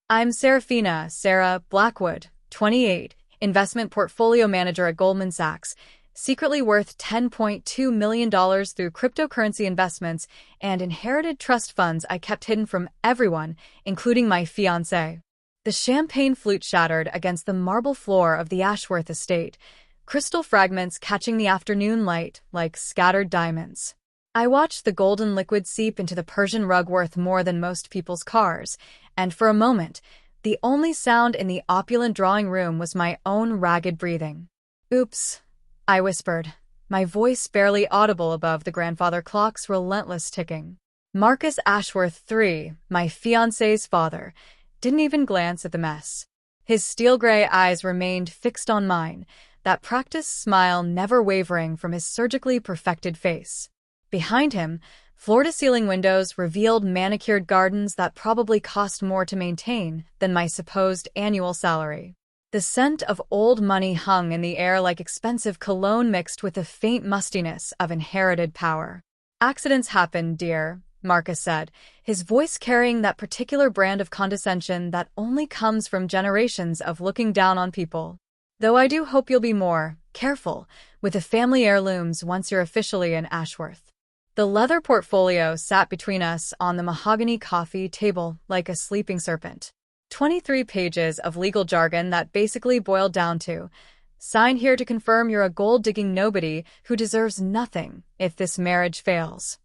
I'm Sarah Blackwood, 28, investment portfolio manager at Goldman Sachs, secretly worth $10.2 million through cryptocurrency investments and inherited trust funds I kept hidden from everyone, including my fiancé. The champagne flute shattered against the marble floor of the Ashworth estate, crystal fragments catching the afternoon light like scattered diamonds. I watched the golden liquid seep into the Persian rug worth more than most people's cars, and for a moment, the only sound in the opulent drawing room was my own ragged breathing. "Oops," I whispered, my voice barely audible above the grandfather clock's relentless ticking. Marcus Ashworth III, my fiancé's father, didn't even glance at the mess. His steel-gray eyes remained fixed on mine, that practiced smile never wavering from his surgically perfected face. Behind him, floor-to-ceiling windows revealed manicured gardens that probably cost more to maintain than my supposed annual salary. The scent of old money hung in the air like expensive cologne mixed with the faint mustiness of inherited power. "Accidents happen, dear," Marcus said, his voice carrying that particular brand of condescension that only comes from generations of looking down on people. "Though I do hope you'll be more careful with the family heirlooms once you're officially an Ashworth." The leather portfolio sat between us on the mahogany coffee table like a sleeping serpent. 23 pages of legal jargon that basically boiled down to, "Sign here to confirm you're a gold-digging nobody who deserves nothing if this marriage fails."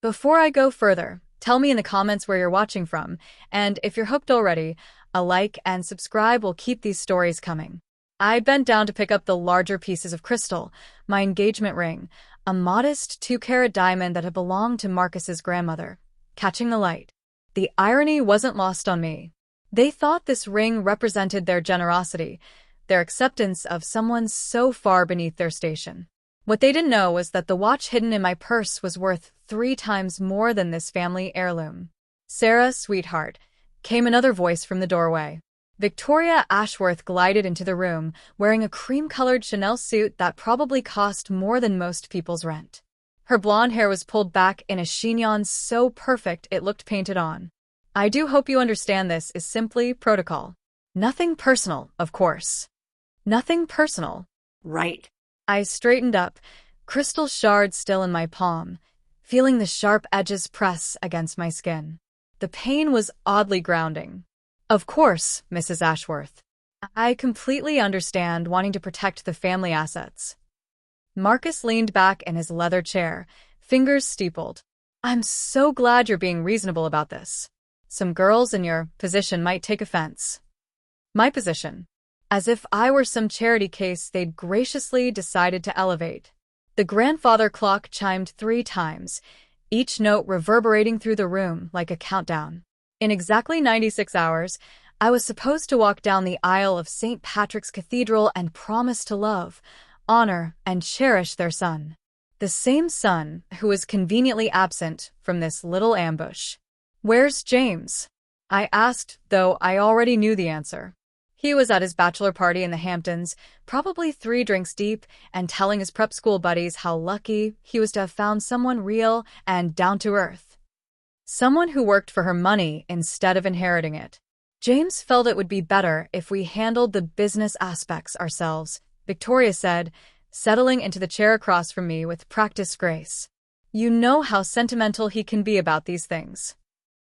Before I go further, tell me in the comments where you're watching from, and if you're hooked already, a like and subscribe will keep these stories coming. I bent down to pick up the larger pieces of crystal, my engagement ring, a modest 2-carat diamond that had belonged to Marcus's grandmother, catching the light. The irony wasn't lost on me. They thought this ring represented their generosity, their acceptance of someone so far beneath their station. What they didn't know was that the watch hidden in my purse was worth 3 times more than this family heirloom. "Sarah, sweetheart," came another voice from the doorway. Victoria Ashworth glided into the room, wearing a cream-colored Chanel suit that probably cost more than most people's rent. Her blonde hair was pulled back in a chignon so perfect it looked painted on. "I do hope you understand this is simply protocol. Nothing personal, of course." "Nothing personal." "Right." I straightened up, crystal shards still in my palm, feeling the sharp edges press against my skin. The pain was oddly grounding. "Of course, Mrs. Ashworth. I completely understand wanting to protect the family assets." Marcus leaned back in his leather chair, fingers steepled. "I'm so glad you're being reasonable about this. Some girls in your position might take offense." "My position?" As if I were some charity case they'd graciously decided to elevate. The grandfather clock chimed 3 times, each note reverberating through the room like a countdown. In exactly 96 hours, I was supposed to walk down the aisle of St. Patrick's Cathedral and promise to love, honor, and cherish their son. The same son who was conveniently absent from this little ambush. "Where's James?" I asked, though I already knew the answer. He was at his bachelor party in the Hamptons, probably 3 drinks deep, and telling his prep school buddies how lucky he was to have found someone real and down-to-earth. Someone who worked for her money instead of inheriting it. "James felt it would be better if we handled the business aspects ourselves," Victoria said, settling into the chair across from me with practiced grace. "You know how sentimental he can be about these things."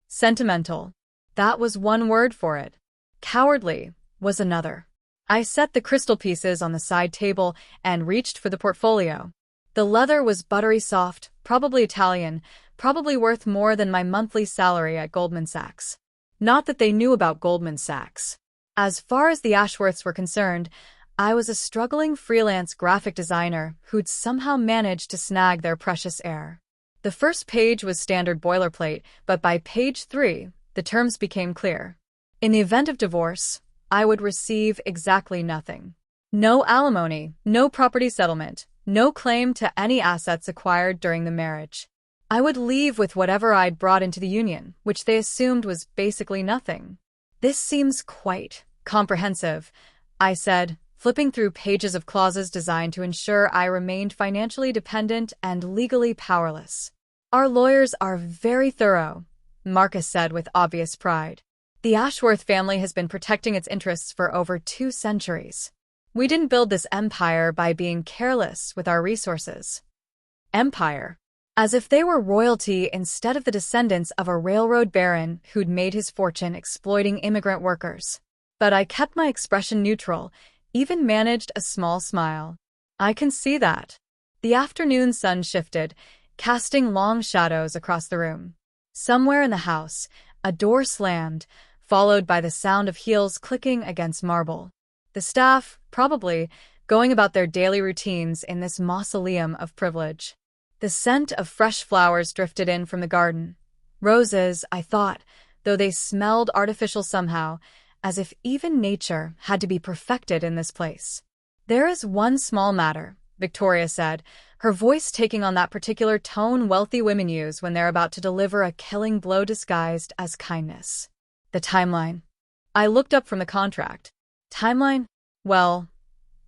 Sentimental. That was one word for it. Cowardly was another. I set the crystal pieces on the side table and reached for the portfolio. The leather was buttery soft, probably Italian, probably worth more than my monthly salary at Goldman Sachs. Not that they knew about Goldman Sachs. As far as the Ashworths were concerned, I was a struggling freelance graphic designer who'd somehow managed to snag their precious heir. The first page was standard boilerplate, but by page 3, the terms became clear. In the event of divorce, I would receive exactly nothing. No alimony, no property settlement, no claim to any assets acquired during the marriage. I would leave with whatever I'd brought into the union, which they assumed was basically nothing. "This seems quite comprehensive," I said, flipping through pages of clauses designed to ensure I remained financially dependent and legally powerless. "Our lawyers are very thorough," Marcus said with obvious pride. The Ashworth family has been protecting its interests for over 2 centuries. We didn't build this empire by being careless with our resources. Empire. As if they were royalty instead of the descendants of a railroad baron who'd made his fortune exploiting immigrant workers. But I kept my expression neutral, even managed a small smile. I can see that. The afternoon sun shifted, casting long shadows across the room. Somewhere in the house, a door slammed, followed by the sound of heels clicking against marble. The staff, probably, going about their daily routines in this mausoleum of privilege. The scent of fresh flowers drifted in from the garden. Roses, I thought, though they smelled artificial somehow, as if even nature had to be perfected in this place. "There is one small matter," Victoria said, her voice taking on that particular tone wealthy women use when they're about to deliver a killing blow disguised as kindness. "The timeline." I looked up from the contract. "Timeline? Well,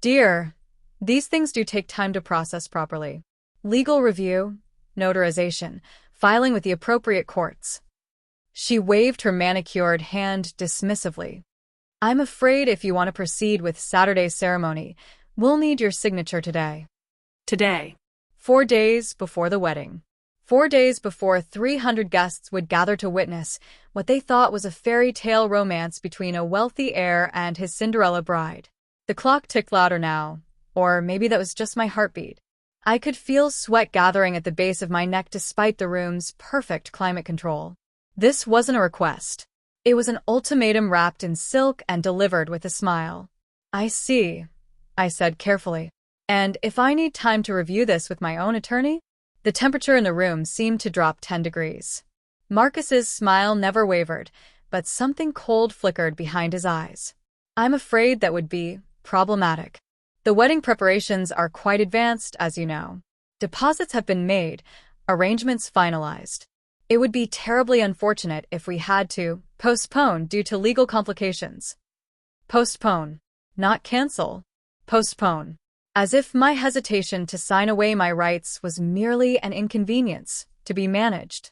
dear, these things do take time to process properly. Legal review, notarization, filing with the appropriate courts." She waved her manicured hand dismissively. "I'm afraid if you want to proceed with Saturday's ceremony, we'll need your signature today." Today. 4 days before the wedding. 4 days before 300 guests would gather to witness what they thought was a fairy tale romance between a wealthy heir and his Cinderella bride. The clock ticked louder now, or maybe that was just my heartbeat. I could feel sweat gathering at the base of my neck despite the room's perfect climate control. This wasn't a request. It was an ultimatum wrapped in silk and delivered with a smile. "I see," I said carefully. "And if I need time to review this with my own attorney?" The temperature in the room seemed to drop 10 degrees. Marcus's smile never wavered, but something cold flickered behind his eyes. "I'm afraid that would be problematic. The wedding preparations are quite advanced, as you know. Deposits have been made, arrangements finalized. It would be terribly unfortunate if we had to postpone due to legal complications." Postpone. Not cancel. Postpone. As if my hesitation to sign away my rights was merely an inconvenience to be managed.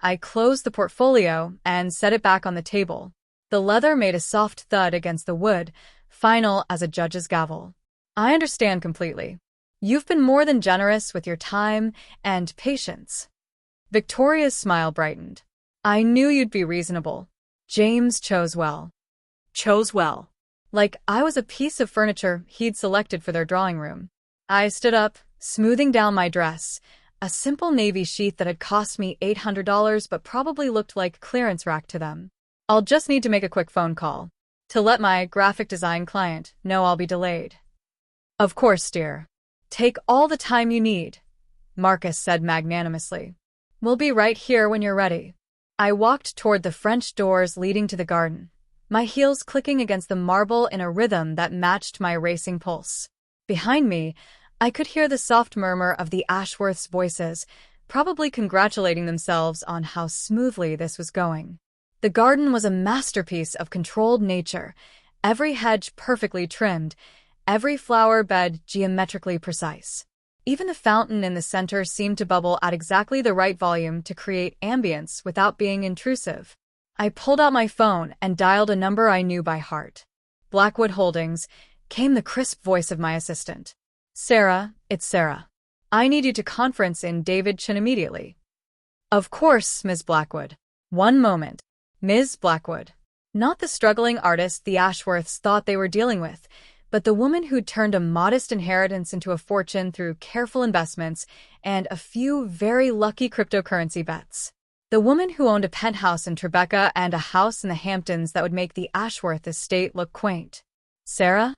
I closed the portfolio and set it back on the table. The leather made a soft thud against the wood, final as a judge's gavel. "I understand completely. You've been more than generous with your time and patience." Victoria's smile brightened. "I knew you'd be reasonable. James chose well." Chose well. Like I was a piece of furniture he'd selected for their drawing room. I stood up, smoothing down my dress, a simple navy sheath that had cost me $800 but probably looked like clearance rack to them. "I'll just need to make a quick phone call to let my graphic design client know I'll be delayed." "Of course, dear. Take all the time you need," Marcus said magnanimously. "We'll be right here when you're ready." I walked toward the French doors leading to the garden, my heels clicking against the marble in a rhythm that matched my racing pulse. Behind me, I could hear the soft murmur of the Ashworths' voices, probably congratulating themselves on how smoothly this was going. The garden was a masterpiece of controlled nature, every hedge perfectly trimmed, every flower bed geometrically precise. Even the fountain in the center seemed to bubble at exactly the right volume to create ambience without being intrusive. I pulled out my phone and dialed a number I knew by heart. Blackwood Holdings, came the crisp voice of my assistant. "Sarah, it's Sarah. I need you to conference in David Chin immediately." "Of course, Ms. Blackwood. One moment." Ms. Blackwood. Not the struggling artist the Ashworths thought they were dealing with, but the woman who'd turned a modest inheritance into a fortune through careful investments and a few very lucky cryptocurrency bets. The woman who owned a penthouse in Tribeca and a house in the Hamptons that would make the Ashworth estate look quaint. "Sarah?"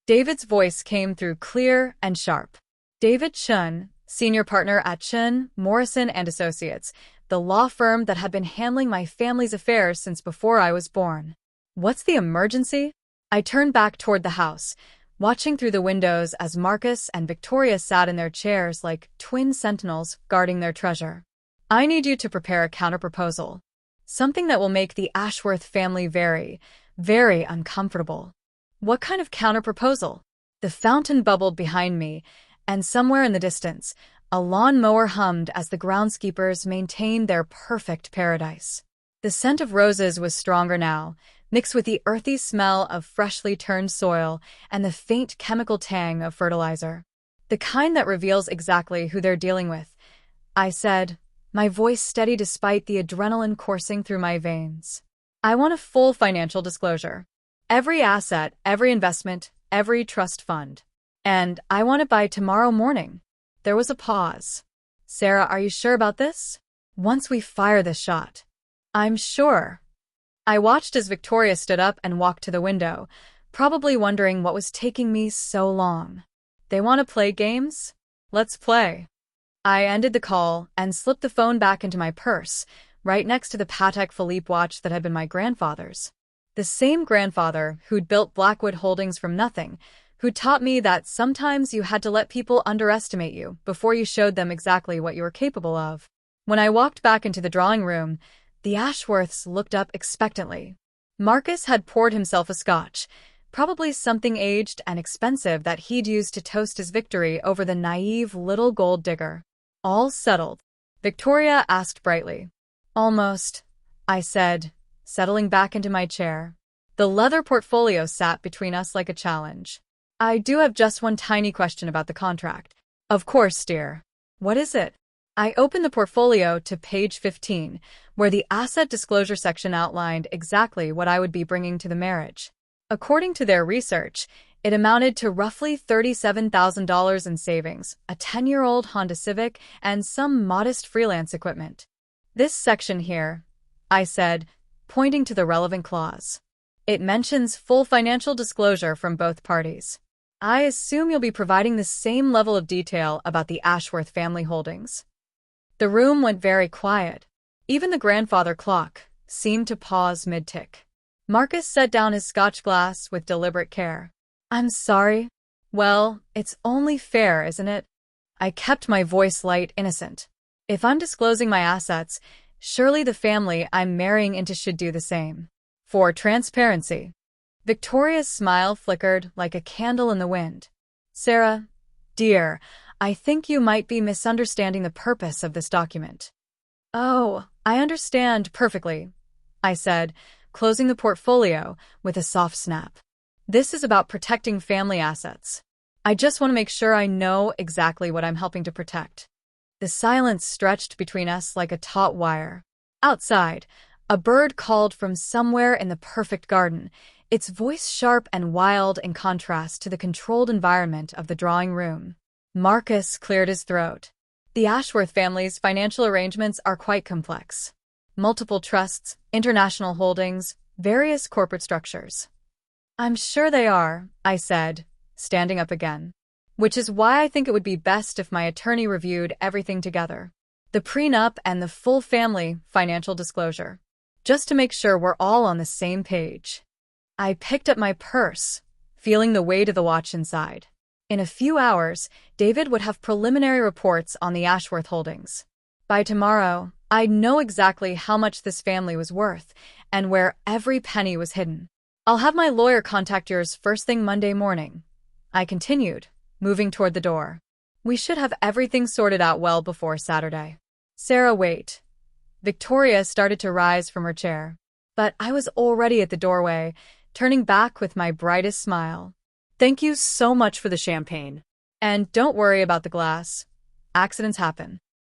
David's voice came through clear and sharp. David Chun, senior partner at Chun, Morrison and Associates, the law firm that had been handling my family's affairs since before I was born. "What's the emergency?" I turned back toward the house, watching through the windows as Marcus and Victoria sat in their chairs like twin sentinels guarding their treasure. "I need you to prepare a counterproposal. Something that will make the Ashworth family very, very uncomfortable." "What kind of counterproposal?" The fountain bubbled behind me, and somewhere in the distance, a lawn mower hummed as the groundskeepers maintained their perfect paradise. The scent of roses was stronger now, mixed with the earthy smell of freshly turned soil and the faint chemical tang of fertilizer. The kind that reveals exactly who they're dealing with, I said, my voice steady despite the adrenaline coursing through my veins. I want a full financial disclosure. Every asset, every investment, every trust fund. And I want it by tomorrow morning. There was a pause. Sarah, are you sure about this? Once we fire this shot. I'm sure. I watched as Victoria stood up and walked to the window, probably wondering what was taking me so long. They want to play games? Let's play. I ended the call and slipped the phone back into my purse, right next to the Patek Philippe watch that had been my grandfather's. The same grandfather who'd built Blackwood Holdings from nothing, who taught me that sometimes you had to let people underestimate you before you showed them exactly what you were capable of. When I walked back into the drawing room, the Ashworths looked up expectantly. Marcus had poured himself a scotch, probably something aged and expensive that he'd used to toast his victory over the naive little gold digger. All settled? Victoria asked brightly. Almost, I said, settling back into my chair. The leather portfolio sat between us like a challenge. I do have just one tiny question about the contract. Of course, dear. What is it? I opened the portfolio to page 15, where the asset disclosure section outlined exactly what I would be bringing to the marriage. According to their research, it amounted to roughly $37,000 in savings, a 10-year-old Honda Civic, and some modest freelance equipment. This section here, I said, pointing to the relevant clause. It mentions full financial disclosure from both parties. I assume you'll be providing the same level of detail about the Ashworth family holdings. The room went very quiet. Even the grandfather clock seemed to pause mid-tick. Marcus set down his scotch glass with deliberate care. I'm sorry. Well, it's only fair, isn't it? I kept my voice light, innocent. If I'm disclosing my assets, surely the family I'm marrying into should do the same. For transparency. Victoria's smile flickered like a candle in the wind. Sarah, dear, I think you might be misunderstanding the purpose of this document. Oh, I understand perfectly, I said, closing the portfolio with a soft snap. This is about protecting family assets. I just want to make sure I know exactly what I'm helping to protect. The silence stretched between us like a taut wire. Outside, a bird called from somewhere in the perfect garden, its voice sharp and wild in contrast to the controlled environment of the drawing room. Marcus cleared his throat. The Ashworth family's financial arrangements are quite complex. Multiple trusts, international holdings, various corporate structures. I'm sure they are, I said, standing up again. Which is why I think it would be best if my attorney reviewed everything together. The prenup and the full family financial disclosure. Just to make sure we're all on the same page. I picked up my purse, feeling the weight of the watch inside. In a few hours, David would have preliminary reports on the Ashworth holdings. By tomorrow, I'd know exactly how much this family was worth and where every penny was hidden. I'll have my lawyer contact yours first thing Monday morning, I continued, moving toward the door. We should have everything sorted out well before Saturday. Sarah, wait. Victoria started to rise from her chair, but I was already at the doorway, turning back with my brightest smile. Thank you so much for the champagne. And don't worry about the glass. Accidents happen.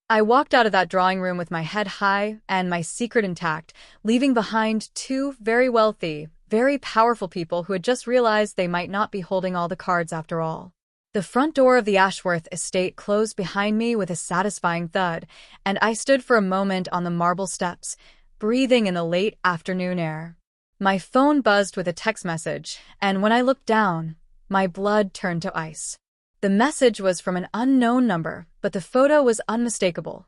I walked out of that drawing room with my head high and my secret intact, leaving behind two very wealthy, very powerful people who had just realized they might not be holding all the cards after all. The front door of the Ashworth estate closed behind me with a satisfying thud, and I stood for a moment on the marble steps, breathing in the late afternoon air. My phone buzzed with a text message, and when I looked down, my blood turned to ice. The message was from an unknown number, but the photo was unmistakable.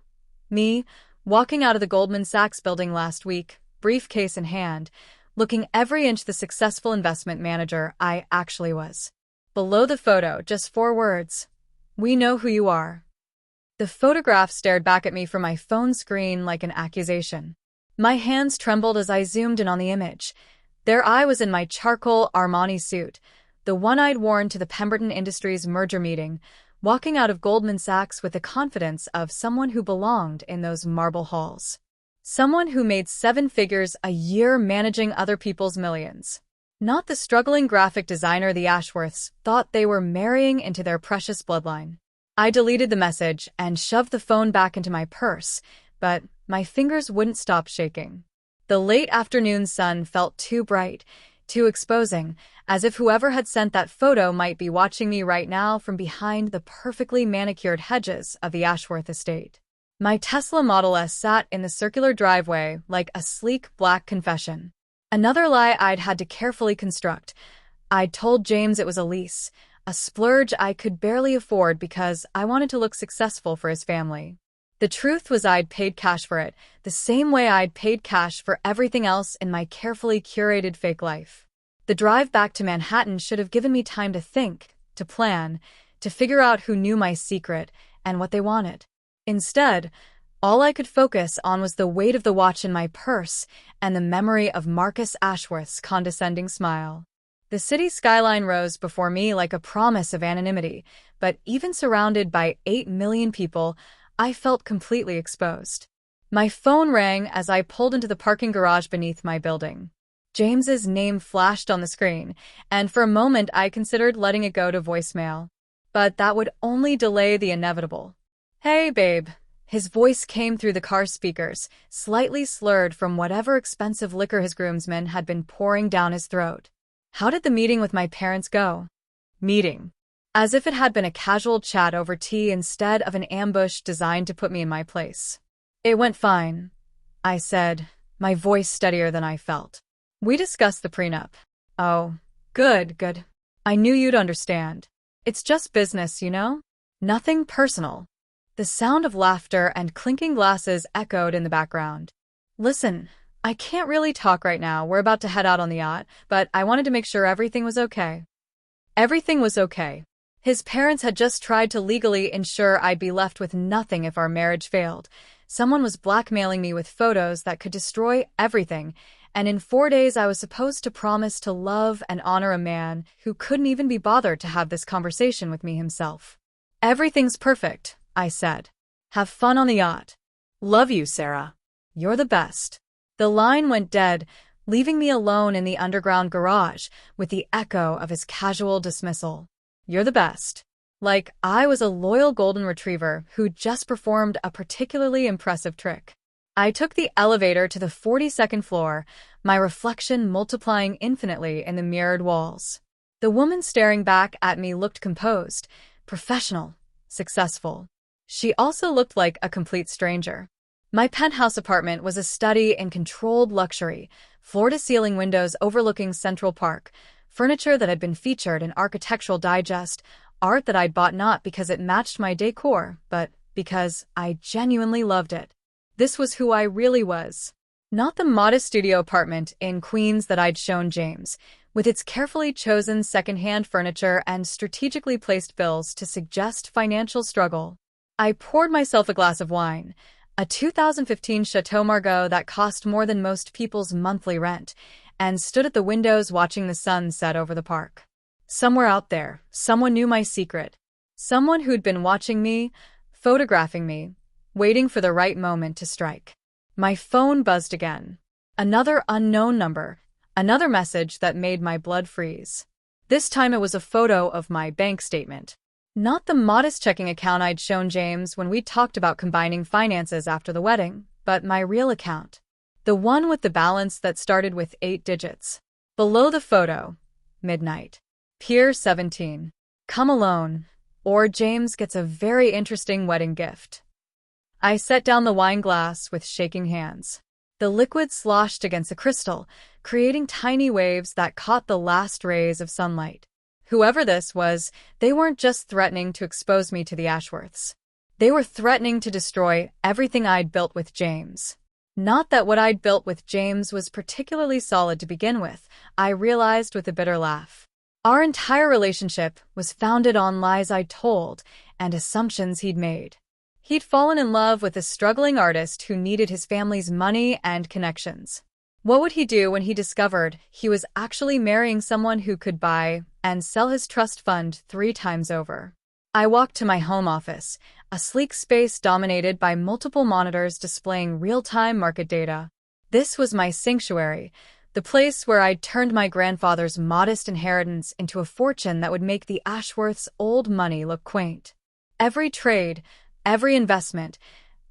Me, walking out of the Goldman Sachs building last week, briefcase in hand, looking every inch the successful investment manager I actually was. Below the photo, just 4 words. We know who you are. The photograph stared back at me from my phone screen like an accusation. My hands trembled as I zoomed in on the image. There I was in my charcoal Armani suit, the one I'd worn to the Pemberton Industries merger meeting, walking out of Goldman Sachs with the confidence of someone who belonged in those marble halls. Someone who made 7 figures a year managing other people's millions. Not the struggling graphic designer the Ashworths thought they were marrying into their precious bloodline. I deleted the message and shoved the phone back into my purse, but my fingers wouldn't stop shaking. The late afternoon sun felt too bright, too exposing, as if whoever had sent that photo might be watching me right now from behind the perfectly manicured hedges of the Ashworth estate. My Tesla Model S sat in the circular driveway like a sleek black confession. Another lie I'd had to carefully construct. I'd told James it was a lease, a splurge I could barely afford because I wanted to look successful for his family. The truth was I'd paid cash for it, the same way I'd paid cash for everything else in my carefully curated fake life. The drive back to Manhattan should have given me time to think, to plan, to figure out who knew my secret and what they wanted. Instead, all I could focus on was the weight of the watch in my purse and the memory of Marcus Ashworth's condescending smile. The city skyline rose before me like a promise of anonymity, but even surrounded by 8 million people, I felt completely exposed. My phone rang as I pulled into the parking garage beneath my building. James's name flashed on the screen, and for a moment I considered letting it go to voicemail. But that would only delay the inevitable. "Hey, babe." His voice came through the car speakers, slightly slurred from whatever expensive liquor his groomsmen had been pouring down his throat. How did the meeting with my parents go? Meeting. As if it had been a casual chat over tea instead of an ambush designed to put me in my place. "It went fine," I said, my voice steadier than I felt. "We discussed the prenup." "Oh, good. I knew you'd understand. It's just business, you know? Nothing personal." The sound of laughter and clinking glasses echoed in the background. "Listen, I can't really talk right now. We're about to head out on the yacht, but I wanted to make sure everything was okay." Everything was okay. His parents had just tried to legally ensure I'd be left with nothing if our marriage failed. Someone was blackmailing me with photos that could destroy everything, and in 4 days I was supposed to promise to love and honor a man who couldn't even be bothered to have this conversation with me himself. "Everything's perfect," I said. "Have fun on the yacht. Love you, Sarah. You're the best." The line went dead, leaving me alone in the underground garage with the echo of his casual dismissal. "You're the best." Like I was a loyal golden retriever who'd just performed a particularly impressive trick. I took the elevator to the 42nd floor, my reflection multiplying infinitely in the mirrored walls. The woman staring back at me looked composed, professional, successful. She also looked like a complete stranger. My penthouse apartment was a study in controlled luxury, floor-to-ceiling windows overlooking Central Park, furniture that had been featured in Architectural Digest, art that I'd bought not because it matched my decor, but because I genuinely loved it. This was who I really was. Not the modest studio apartment in Queens that I'd shown James, with its carefully chosen second-hand furniture and strategically placed bills to suggest financial struggle. I poured myself a glass of wine, a 2015 Chateau Margaux that cost more than most people's monthly rent, and stood at the windows watching the sun set over the park. Somewhere out there, someone knew my secret. Someone who'd been watching me, photographing me, waiting for the right moment to strike. My phone buzzed again. Another unknown number, another message that made my blood freeze. This time it was a photo of my bank statement. Not the modest checking account I'd shown James when we talked about combining finances after the wedding, but my real account. The one with the balance that started with 8 digits. Below the photo, midnight. Pier 17. Come alone, or James gets a very interesting wedding gift. I set down the wine glass with shaking hands. The liquid sloshed against the crystal, creating tiny waves that caught the last rays of sunlight. Whoever this was, they weren't just threatening to expose me to the Ashworths. They were threatening to destroy everything I'd built with James. Not that what I'd built with James was particularly solid to begin with, I realized with a bitter laugh. Our entire relationship was founded on lies I'd told and assumptions he'd made. He'd fallen in love with a struggling artist who needed his family's money and connections. What would he do when he discovered he was actually marrying someone who could buy and sell his trust fund 3 times over? I walked to my home office, a sleek space dominated by multiple monitors displaying real-time market data. This was my sanctuary, the place where I'd turned my grandfather's modest inheritance into a fortune that would make the Ashworths' old money look quaint. Every trade, every investment,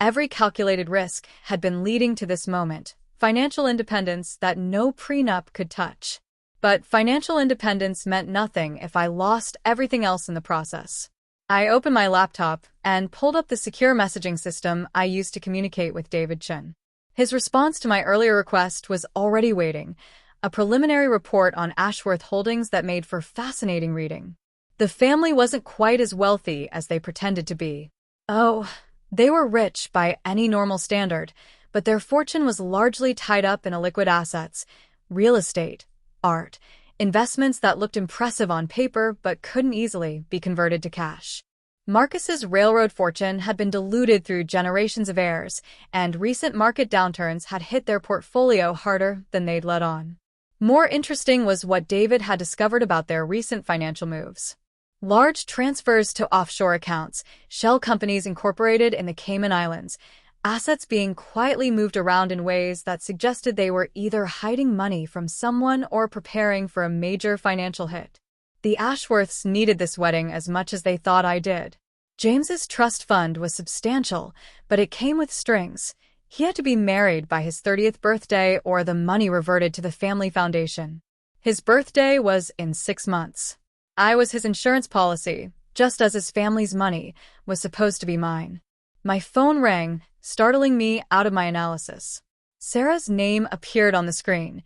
every calculated risk had been leading to this moment, financial independence that no prenup could touch. But financial independence meant nothing if I lost everything else in the process. I opened my laptop and pulled up the secure messaging system I used to communicate with David Chen. His response to my earlier request was already waiting, a preliminary report on Ashworth holdings that made for fascinating reading. The family wasn't quite as wealthy as they pretended to be. Oh, they were rich by any normal standard, but their fortune was largely tied up in illiquid assets, real estate, art, investments that looked impressive on paper but couldn't easily be converted to cash. Marcus's railroad fortune had been diluted through generations of heirs, and recent market downturns had hit their portfolio harder than they'd let on. More interesting was what David had discovered about their recent financial moves. Large transfers to offshore accounts, shell companies incorporated in the Cayman Islands, assets being quietly moved around in ways that suggested they were either hiding money from someone or preparing for a major financial hit. The Ashworths needed this wedding as much as they thought I did. James's trust fund was substantial, but it came with strings. He had to be married by his 30th birthday or the money reverted to the family foundation. His birthday was in 6 months. I was his insurance policy, just as his family's money was supposed to be mine. My phone rang, startling me out of my analysis. Sarah's name appeared on the screen,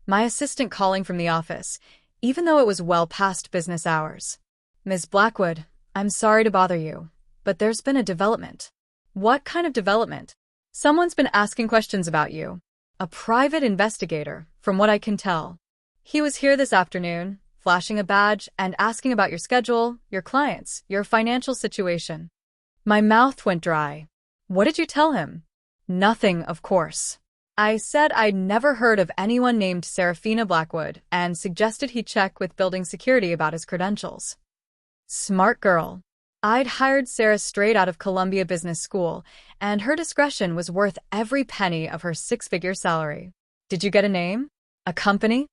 my assistant calling from the office, even though it was well past business hours. "Ms. Blackwood, I'm sorry to bother you, but there's been a development." "What kind of development?" "Someone's been asking questions about you. A private investigator, from what I can tell. He was here this afternoon, flashing a badge and asking about your schedule, your clients, your financial situation." My mouth went dry. "What did you tell him?" "Nothing, of course. I said I'd never heard of anyone named Seraphina Blackwood and suggested he check with building security about his credentials." Smart girl. I'd hired Sarah straight out of Columbia Business School, and her discretion was worth every penny of her 6-figure salary. "Did you get a name? A company?"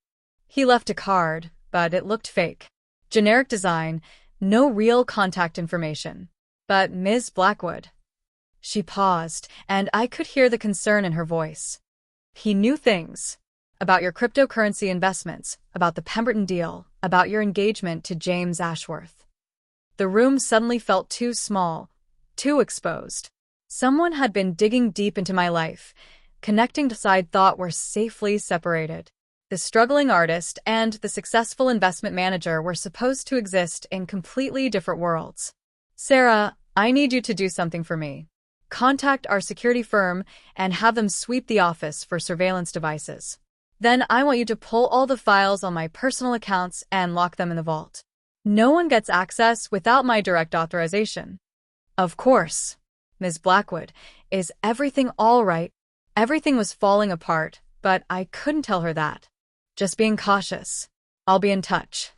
He left a card, but it looked fake. Generic design, no real contact information. "But Ms. Blackwood." She paused, and I could hear the concern in her voice. "He knew things. About your cryptocurrency investments, about the Pemberton deal, about your engagement to James Ashworth." The room suddenly felt too small, too exposed. Someone had been digging deep into my life, connecting dots I'd thought were safely separated. The struggling artist and the successful investment manager were supposed to exist in completely different worlds. "Sarah, I need you to do something for me. Contact our security firm and have them sweep the office for surveillance devices. Then I want you to pull all the files on my personal accounts and lock them in the vault. No one gets access without my direct authorization." "Of course." "Ms. Blackwood, is everything all right?" Everything was falling apart, but I couldn't tell her that. "Just being cautious. I'll be in touch."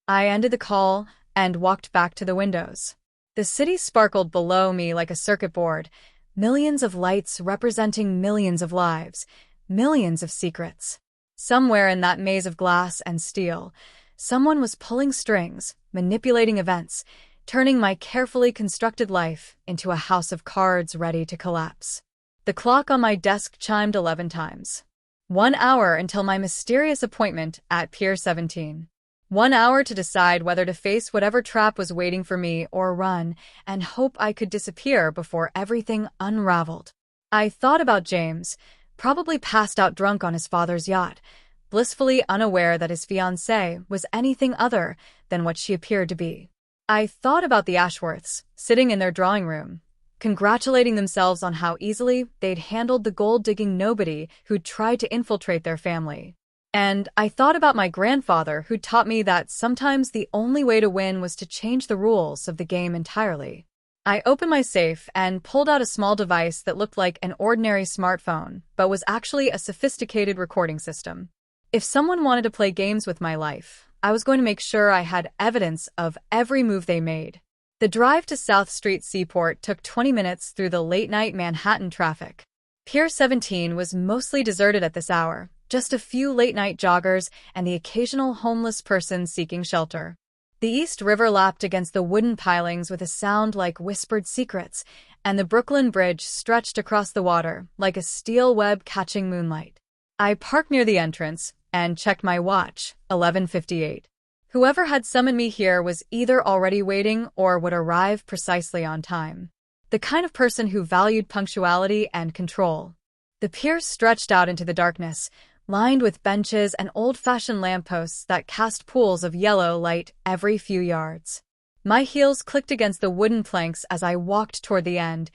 I ended the call and walked back to the windows. The city sparkled below me like a circuit board, millions of lights representing millions of lives, millions of secrets. Somewhere in that maze of glass and steel, someone was pulling strings, manipulating events, turning my carefully constructed life into a house of cards ready to collapse. The clock on my desk chimed 11 times. 1 hour until my mysterious appointment at Pier 17. 1 hour to decide whether to face whatever trap was waiting for me or run and hope I could disappear before everything unraveled. I thought about James, probably passed out drunk on his father's yacht, blissfully unaware that his fiancée was anything other than what she appeared to be. I thought about the Ashworths, sitting in their drawing room, congratulating themselves on how easily they'd handled the gold-digging nobody who'd tried to infiltrate their family. And I thought about my grandfather who taught me that sometimes the only way to win was to change the rules of the game entirely. I opened my safe and pulled out a small device that looked like an ordinary smartphone, but was actually a sophisticated recording system. If someone wanted to play games with my life, I was going to make sure I had evidence of every move they made. The drive to South Street Seaport took 20 minutes through the late-night Manhattan traffic. Pier 17 was mostly deserted at this hour, just a few late-night joggers and the occasional homeless person seeking shelter. The East River lapped against the wooden pilings with a sound like whispered secrets, and the Brooklyn Bridge stretched across the water like a steel web catching moonlight. I parked near the entrance and checked my watch, 11:58. Whoever had summoned me here was either already waiting or would arrive precisely on time. The kind of person who valued punctuality and control. The pier stretched out into the darkness, lined with benches and old-fashioned lampposts that cast pools of yellow light every few yards. My heels clicked against the wooden planks as I walked toward the end,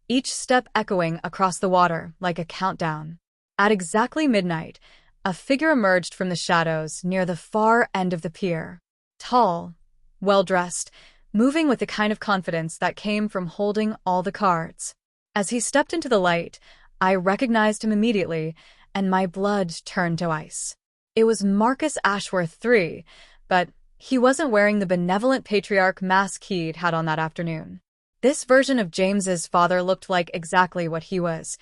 each step echoing across the water like a countdown. At exactly midnight, a figure emerged from the shadows near the far end of the pier. Tall, well-dressed, moving with the kind of confidence that came from holding all the cards. As he stepped into the light, I recognized him immediately, and my blood turned to ice. It was Marcus Ashworth III, but he wasn't wearing the benevolent patriarch mask he'd had on that afternoon. This version of James's father looked like exactly what he was,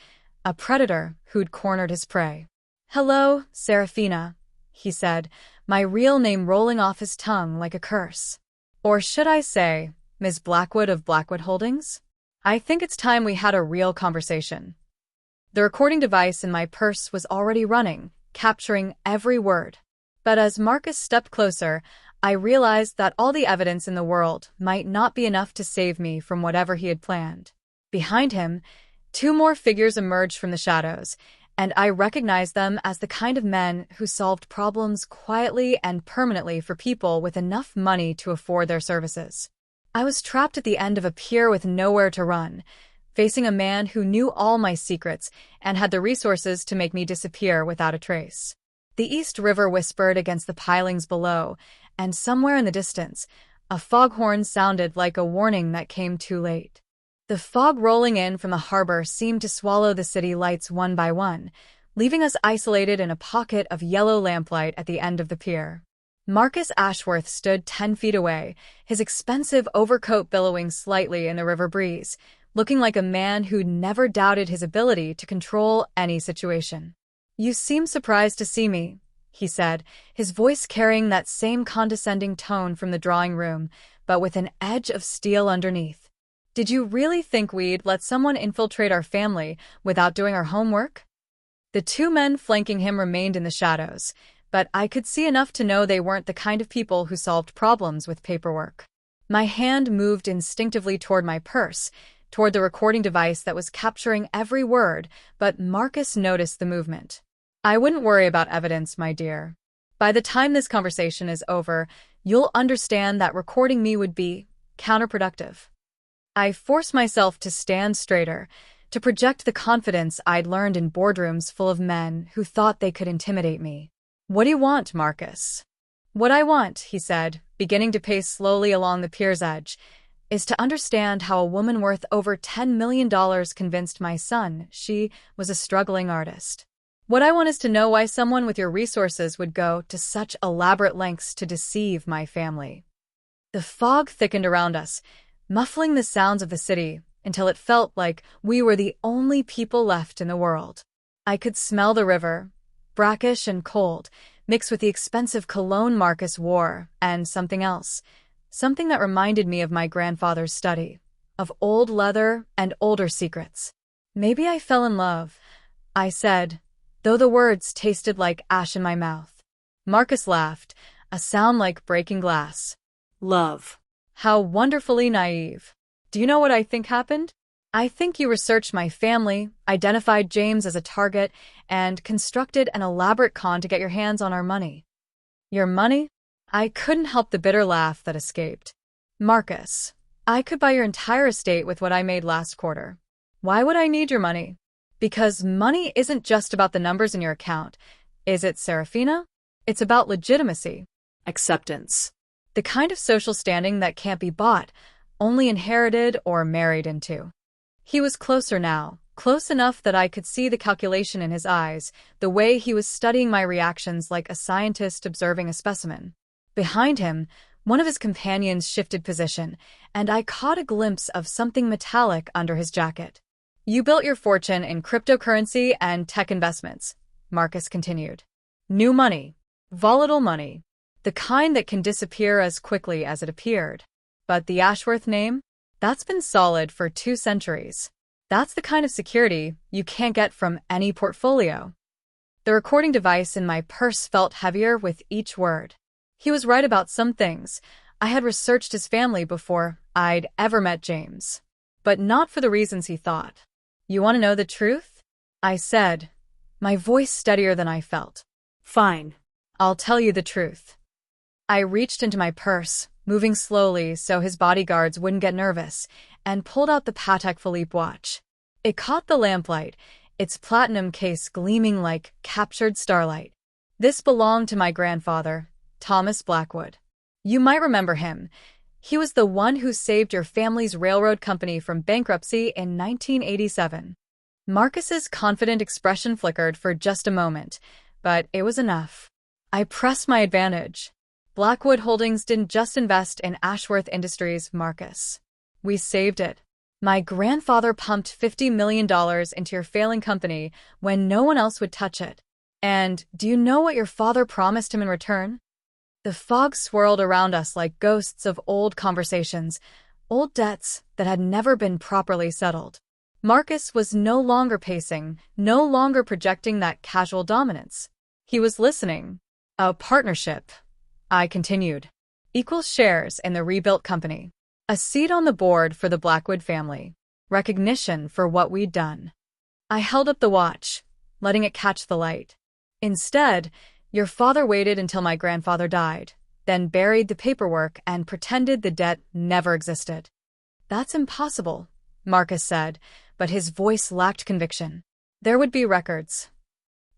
a predator who'd cornered his prey. "Hello, Seraphina," he said, my real name rolling off his tongue like a curse. Or should I say, Ms. Blackwood of Blackwood Holdings? I think it's time we had a real conversation. The recording device in my purse was already running, capturing every word. But as Marcus stepped closer, I realized that all the evidence in the world might not be enough to save me from whatever he had planned. Behind him, two more figures emerged from the shadows, and I recognized them as the kind of men who solved problems quietly and permanently for people with enough money to afford their services. I was trapped at the end of a pier with nowhere to run, facing a man who knew all my secrets and had the resources to make me disappear without a trace. The East River whispered against the pilings below, and somewhere in the distance, a foghorn sounded like a warning that came too late. The fog rolling in from the harbor seemed to swallow the city lights one by one, leaving us isolated in a pocket of yellow lamplight at the end of the pier. Marcus Ashworth stood 10 feet away, his expensive overcoat billowing slightly in the river breeze, looking like a man who'd never doubted his ability to control any situation. "You seem surprised to see me," he said, his voice carrying that same condescending tone from the drawing room, but with an edge of steel underneath. "Did you really think we'd let someone infiltrate our family without doing our homework?" The two men flanking him remained in the shadows, but I could see enough to know they weren't the kind of people who solved problems with paperwork. My hand moved instinctively toward my purse, toward the recording device that was capturing every word, but Marcus noticed the movement. "I wouldn't worry about evidence, my dear. By the time this conversation is over, you'll understand that recording me would be counterproductive." I forced myself to stand straighter, to project the confidence I'd learned in boardrooms full of men who thought they could intimidate me. "What do you want, Marcus?" "What I want," he said, beginning to pace slowly along the pier's edge, "is to understand how a woman worth over $10 million convinced my son she was a struggling artist. What I want is to know why someone with your resources would go to such elaborate lengths to deceive my family." The fog thickened around us, muffling the sounds of the city until it felt like we were the only people left in the world. I could smell the river, brackish and cold, mixed with the expensive cologne Marcus wore, and something else, something that reminded me of my grandfather's study, of old leather and older secrets. "Maybe I fell in love," I said, though the words tasted like ash in my mouth. Marcus laughed, a sound like breaking glass. "Love. How wonderfully naive. Do you know what I think happened? I think you researched my family, identified James as a target, and constructed an elaborate con to get your hands on our money." "Your money?" I couldn't help the bitter laugh that escaped. "Marcus, I could buy your entire estate with what I made last quarter. Why would I need your money?" "Because money isn't just about the numbers in your account, is it, Seraphina? It's about legitimacy. Acceptance. The kind of social standing that can't be bought, only inherited or married into." He was closer now, close enough that I could see the calculation in his eyes, the way he was studying my reactions like a scientist observing a specimen. Behind him, One of his companions shifted position, and I caught a glimpse of something metallic under his jacket. "You built your fortune in cryptocurrency and tech investments," Marcus continued. "New money. Volatile money. The kind that can disappear as quickly as it appeared. But the Ashworth name? That's been solid for 2 centuries. That's the kind of security you can't get from any portfolio." The recording device in my purse felt heavier with each word. He was right about some things. I had researched his family before I'd ever met James. But not for the reasons he thought. "You want to know the truth?" I said, my voice steadier than I felt. "Fine. I'll tell you the truth." I reached into my purse, moving slowly so his bodyguards wouldn't get nervous, and pulled out the Patek Philippe watch. It caught the lamplight, its platinum case gleaming like captured starlight. This belonged to my grandfather, Thomas Blackwood. You might remember him. He was the one who saved your family's railroad company from bankruptcy in 1987. Marcus's confident expression flickered for just a moment, but it was enough. I pressed my advantage. "Blackwood Holdings didn't just invest in Ashworth Industries, Marcus. We saved it. My grandfather pumped $50 million into your failing company when no one else would touch it. And do you know what your father promised him in return?" The fog swirled around us like ghosts of old conversations, old debts that had never been properly settled. Marcus was no longer pacing, no longer projecting that casual dominance. He was listening. "A partnership," I continued. "Equal shares in the rebuilt company. A seat on the board for the Blackwood family. Recognition for what we'd done." I held up the watch, letting it catch the light. "Instead, your father waited until my grandfather died, then buried the paperwork and pretended the debt never existed." "That's impossible," Marcus said, but his voice lacked conviction. "There would be records."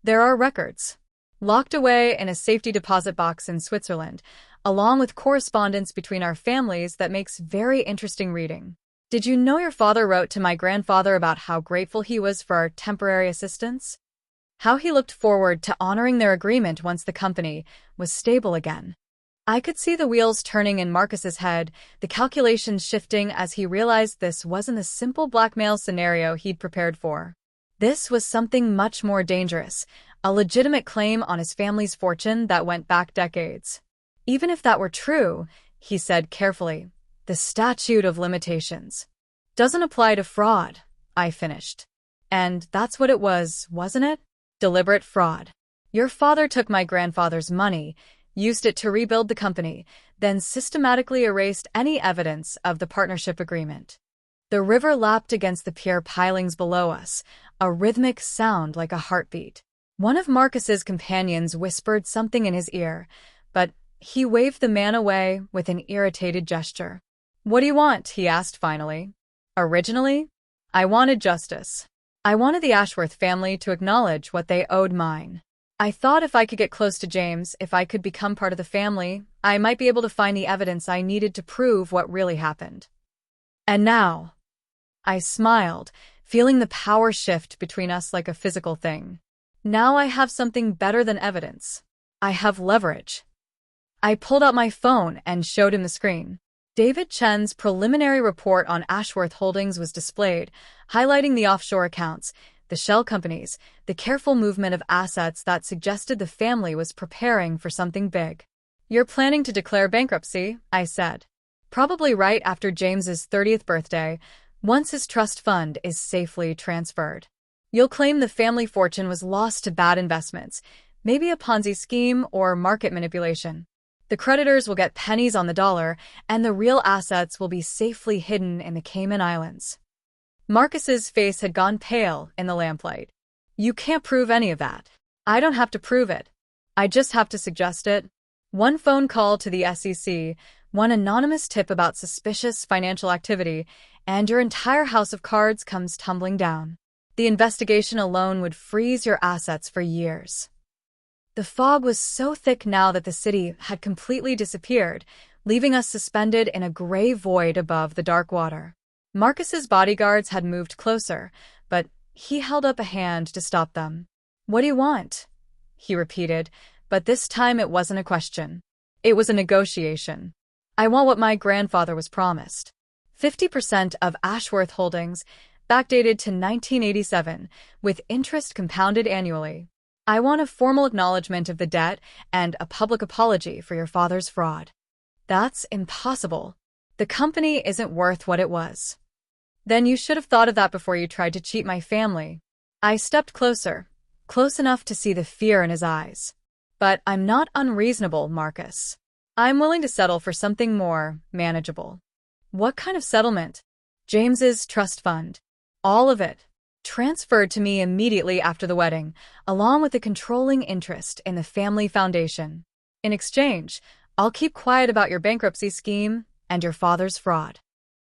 "There are records. Locked away in a safety deposit box in Switzerland, along with correspondence between our families that makes very interesting reading. Did you know your father wrote to my grandfather about how grateful he was for our temporary assistance? How he looked forward to honoring their agreement once the company was stable again." I could see the wheels turning in Marcus's head, the calculations shifting as he realized this wasn't the simple blackmail scenario he'd prepared for. This was something much more dangerous, a legitimate claim on his family's fortune that went back decades. "Even if that were true," he said carefully, "the statute of limitations doesn't apply to fraud," I finished. And that's what it was, wasn't it? Deliberate fraud. Your father took my grandfather's money, used it to rebuild the company, then systematically erased any evidence of the partnership agreement. The river lapped against the pier pilings below us, a rhythmic sound like a heartbeat. One of Marcus's companions whispered something in his ear, but he waved the man away with an irritated gesture. "What do you want?" he asked finally. "Originally, I wanted justice. I wanted the Ashworth family to acknowledge what they owed mine. I thought if I could get close to James, if I could become part of the family, I might be able to find the evidence I needed to prove what really happened. And now," I smiled, feeling the power shift between us like a physical thing. "Now I have something better than evidence. I have leverage." I pulled out my phone and showed him the screen. David Chen's preliminary report on Ashworth Holdings was displayed, highlighting the offshore accounts, the shell companies, the careful movement of assets that suggested the family was preparing for something big. "You're planning to declare bankruptcy," I said. "Probably right after James's 30th birthday, once his trust fund is safely transferred. You'll claim the family fortune was lost to bad investments, maybe a Ponzi scheme or market manipulation. The creditors will get pennies on the dollar, and the real assets will be safely hidden in the Cayman Islands." Marcus's face had gone pale in the lamplight. "You can't prove any of that." "I don't have to prove it. I just have to suggest it. One phone call to the SEC, one anonymous tip about suspicious financial activity, and your entire house of cards comes tumbling down. The investigation alone would freeze your assets for years." The fog was so thick now that the city had completely disappeared, leaving us suspended in a gray void above the dark water. Marcus's bodyguards had moved closer, but he held up a hand to stop them. "What do you want?" he repeated, but this time it wasn't a question. It was a negotiation. I want what my grandfather was promised. 50% of Ashworth Holdings, backdated to 1987, with interest compounded annually. I want a formal acknowledgement of the debt and a public apology for your father's fraud. That's impossible. The company isn't worth what it was. Then you should have thought of that before you tried to cheat my family. I stepped closer, close enough to see the fear in his eyes. But I'm not unreasonable, Marcus. I'm willing to settle for something more manageable. What kind of settlement? James's trust fund. All of it. Transferred to me immediately after the wedding, along with the controlling interest in the family foundation. In exchange, I'll keep quiet about your bankruptcy scheme and your father's fraud.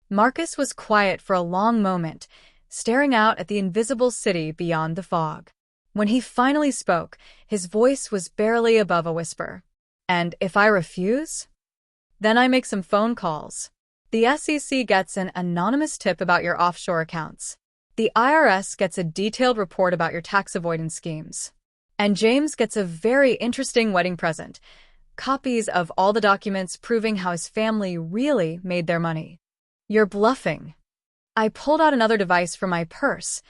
Marcus was quiet for a long moment, staring out at the invisible city beyond the fog. When he finally spoke, his voice was barely above a whisper. And if I refuse? Then I make some phone calls. The SEC gets an anonymous tip about your offshore accounts. The IRS gets a detailed report about your tax avoidance schemes. And James gets a very interesting wedding present, copies of all the documents proving how his family really made their money. You're bluffing. I pulled out another device from my purse,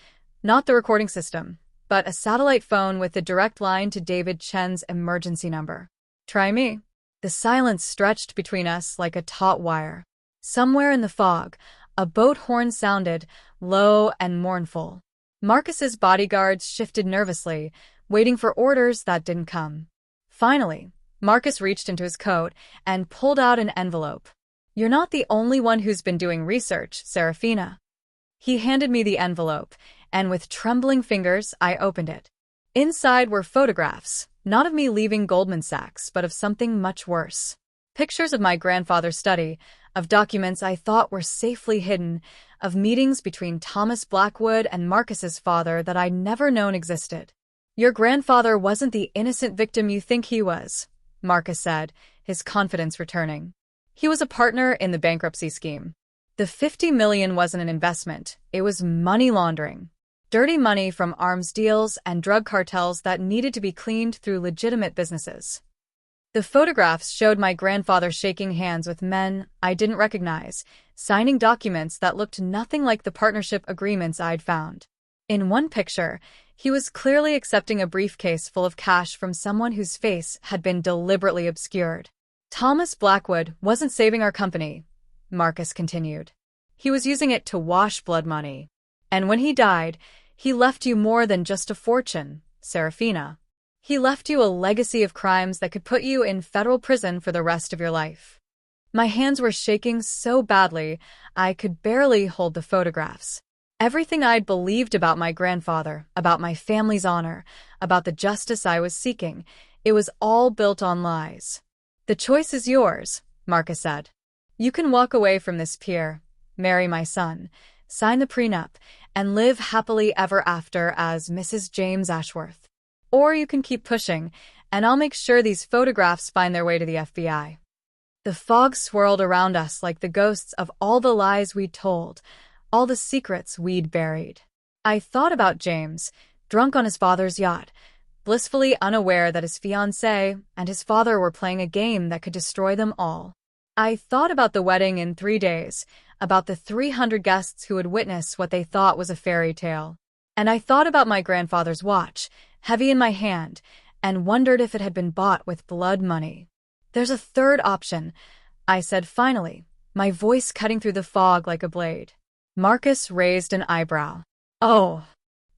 not the recording system, but a satellite phone with a direct line to David Chen's emergency number. Try me. The silence stretched between us like a taut wire. Somewhere in the fog, a boat horn sounded, low and mournful. Marcus's bodyguards shifted nervously, waiting for orders that didn't come. Finally, Marcus reached into his coat and pulled out an envelope. You're not the only one who's been doing research, Seraphina. He handed me the envelope, and with trembling fingers, I opened it. Inside were photographs, not of me leaving Goldman Sachs, but of something much worse. Pictures of my grandfather's study, of documents I thought were safely hidden, of meetings between Thomas Blackwood and Marcus's father that I'd never known existed. Your grandfather wasn't the innocent victim you think he was, Marcus said, his confidence returning. He was a partner in the bankruptcy scheme. The $50 million wasn't an investment, it was money laundering. Dirty money from arms deals and drug cartels that needed to be cleaned through legitimate businesses. The photographs showed my grandfather shaking hands with men I didn't recognize, signing documents that looked nothing like the partnership agreements I'd found. In one picture, he was clearly accepting a briefcase full of cash from someone whose face had been deliberately obscured. Thomas Blackwood wasn't saving our company, Marcus continued. He was using it to wash blood money. And when he died, he left you more than just a fortune, Seraphina. He left you a legacy of crimes that could put you in federal prison for the rest of your life. My hands were shaking so badly, I could barely hold the photographs. Everything I'd believed about my grandfather, about my family's honor, about the justice I was seeking, it was all built on lies. The choice is yours, Marcus said. You can walk away from this pier, marry my son, sign the prenup, and live happily ever after as Mrs. James Ashworth. Or you can keep pushing, and I'll make sure these photographs find their way to the FBI. The fog swirled around us like the ghosts of all the lies we'd told, all the secrets we'd buried. I thought about James, drunk on his father's yacht, blissfully unaware that his fiancée and his father were playing a game that could destroy them all. I thought about the wedding in 3 days, about the 300 guests who would witness what they thought was a fairy tale. And I thought about my grandfather's watch, heavy in my hand, and wondered if it had been bought with blood money. There's a third option, I said finally, my voice cutting through the fog like a blade. Marcus raised an eyebrow. Oh.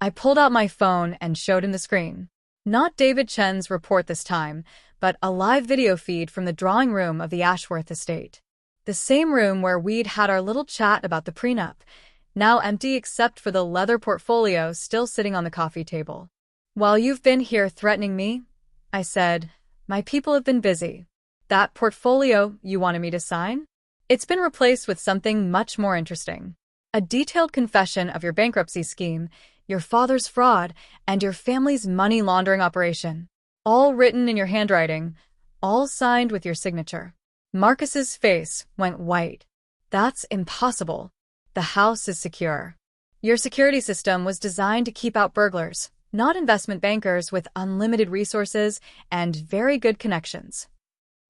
I pulled out my phone and showed him the screen. Not David Chen's report this time, but a live video feed from the drawing room of the Ashworth estate. The same room where we'd had our little chat about the prenup, now empty except for the leather portfolio still sitting on the coffee table. While you've been here threatening me, I said, my people have been busy. That portfolio you wanted me to sign? It's been replaced with something much more interesting. A detailed confession of your bankruptcy scheme, your father's fraud, and your family's money laundering operation. All written in your handwriting, all signed with your signature. Marcus's face went white. That's impossible. The house is secure. Your security system was designed to keep out burglars, not investment bankers with unlimited resources and very good connections.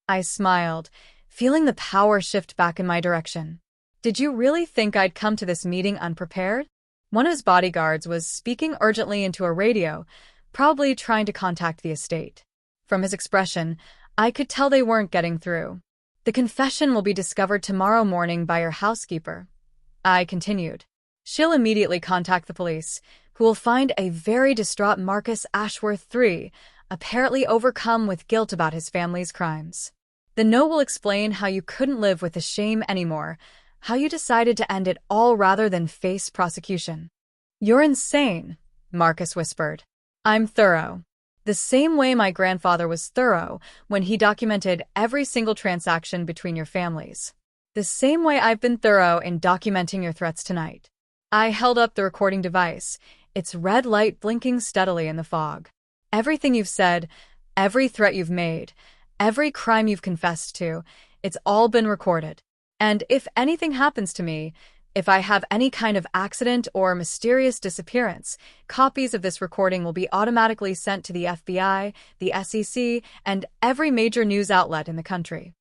I smiled, feeling the power shift back in my direction. "Did you really think I'd come to this meeting unprepared?" One of his bodyguards was speaking urgently into a radio, probably trying to contact the estate. From his expression, I could tell they weren't getting through. "The confession will be discovered tomorrow morning by your housekeeper," I continued. "She'll immediately contact the police, who will find a very distraught Marcus Ashworth III, apparently overcome with guilt about his family's crimes. The note will explain how you couldn't live with the shame anymore, how you decided to end it all rather than face prosecution." "You're insane," Marcus whispered. "I'm thorough. The same way my grandfather was thorough when he documented every single transaction between your families. The same way I've been thorough in documenting your threats tonight." I held up the recording device, its red light blinking steadily in the fog. "Everything you've said, every threat you've made, every crime you've confessed to, it's all been recorded. And if anything happens to me, if I have any kind of accident or mysterious disappearance, copies of this recording will be automatically sent to the FBI, the SEC, and every major news outlet in the country."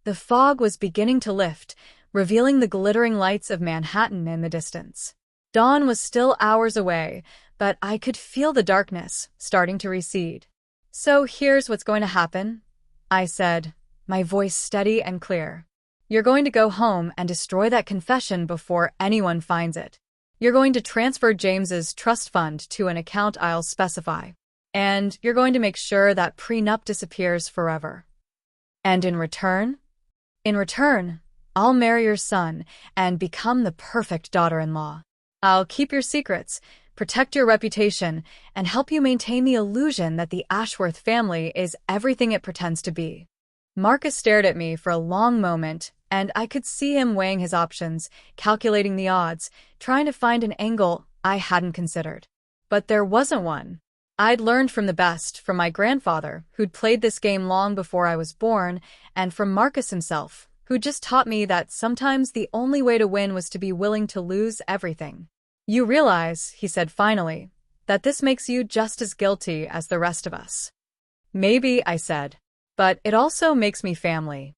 The fog was beginning to lift, revealing the glittering lights of Manhattan in the distance. Dawn was still hours away, but I could feel the darkness starting to recede. "So here's what's going to happen," I said, my voice steady and clear. "You're going to go home and destroy that confession before anyone finds it. You're going to transfer James's trust fund to an account I'll specify. And you're going to make sure that Prenup disappears forever. And in return, I'll marry your son and become the perfect daughter-in-law. I'll keep your secrets, protect your reputation, and help you maintain the illusion that the Ashworth family is everything it pretends to be." Marcus stared at me for a long moment, and I could see him weighing his options, calculating the odds, trying to find an angle I hadn't considered. But there wasn't one. I'd learned from the best, from my grandfather, who'd played this game long before I was born, and from Marcus himself, who just taught me that sometimes the only way to win was to be willing to lose everything. "You realize," he said finally, "that this makes you just as guilty as the rest of us." "Maybe," I said, "but it also makes me family."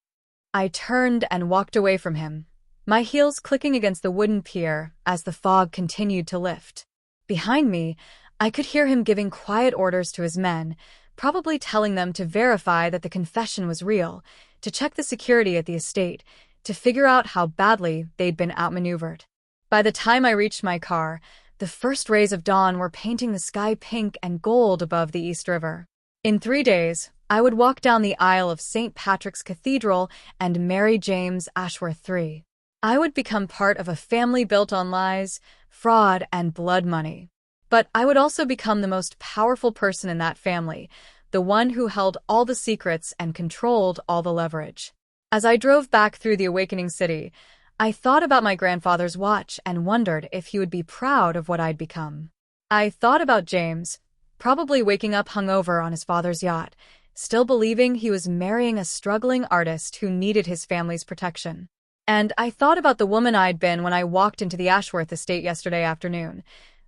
I turned and walked away from him, my heels clicking against the wooden pier as the fog continued to lift. Behind me, I could hear him giving quiet orders to his men, probably telling them to verify that the confession was real, to check the security at the estate, to figure out how badly they'd been outmaneuvered. By the time I reached my car, the first rays of dawn were painting the sky pink and gold above the East River. In 3 days, I would walk down the aisle of St. Patrick's Cathedral and marry James Ashworth III. I would become part of a family built on lies, fraud, and blood money. But I would also become the most powerful person in that family, the one who held all the secrets and controlled all the leverage. As I drove back through the awakening city, I thought about my grandfather's watch and wondered if he would be proud of what I'd become. I thought about James, probably waking up hungover on his father's yacht, still believing he was marrying a struggling artist who needed his family's protection. And I thought about the woman I'd been when I walked into the Ashworth estate yesterday afternoon,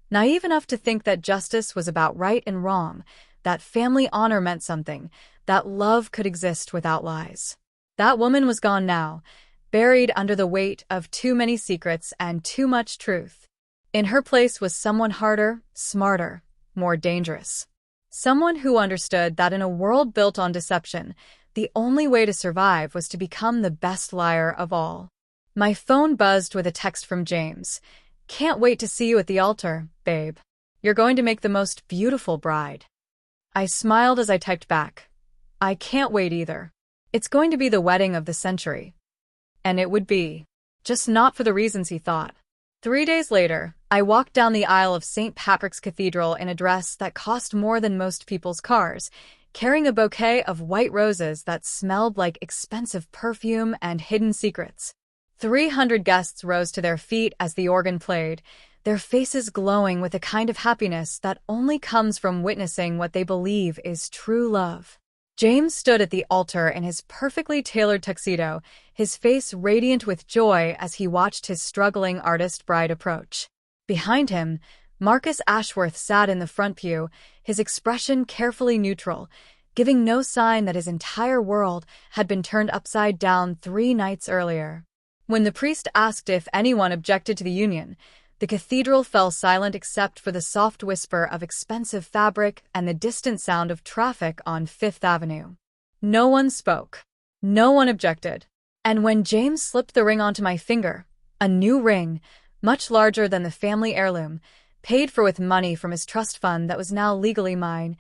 naive enough to think that justice was about right and wrong, that family honor meant something, that love could exist without lies. That woman was gone now, buried under the weight of too many secrets and too much truth. In her place was someone harder, smarter, more dangerous. Someone who understood that in a world built on deception, the only way to survive was to become the best liar of all. My phone buzzed with a text from James. "Can't wait to see you at the altar, babe. You're going to make the most beautiful bride." I smiled as I typed back. "I can't wait either. It's going to be the wedding of the century." And it would be. Just not for the reasons he thought. 3 days later, I walked down the aisle of St. Patrick's Cathedral in a dress that cost more than most people's cars, carrying a bouquet of white roses that smelled like expensive perfume and hidden secrets. 300 guests rose to their feet as the organ played, their faces glowing with a kind of happiness that only comes from witnessing what they believe is true love. James stood at the altar in his perfectly tailored tuxedo, his face radiant with joy as he watched his struggling artist bride approach. Behind him, Marcus Ashworth sat in the front pew, his expression carefully neutral, giving no sign that his entire world had been turned upside down 3 nights earlier. When the priest asked if anyone objected to the union, the cathedral fell silent except for the soft whisper of expensive fabric and the distant sound of traffic on Fifth Avenue. No one spoke. No one objected. And when James slipped the ring onto my finger, a new ring, much larger than the family heirloom, paid for with money from his trust fund that was now legally mine,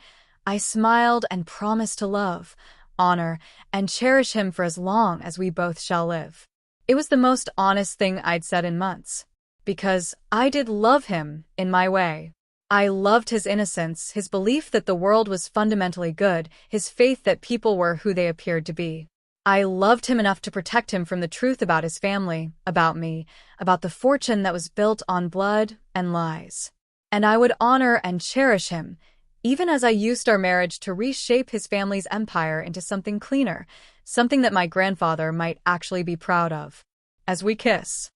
I smiled and promised to love, honor, and cherish him for as long as we both shall live. It was the most honest thing I'd said in months, because I did love him in my way. I loved his innocence, his belief that the world was fundamentally good, his faith that people were who they appeared to be. I loved him enough to protect him from the truth about his family, about me, about the fortune that was built on blood and lies. And I would honor and cherish him, even as I used our marriage to reshape his family's empire into something cleaner, something that my grandfather might actually be proud of. As we kiss,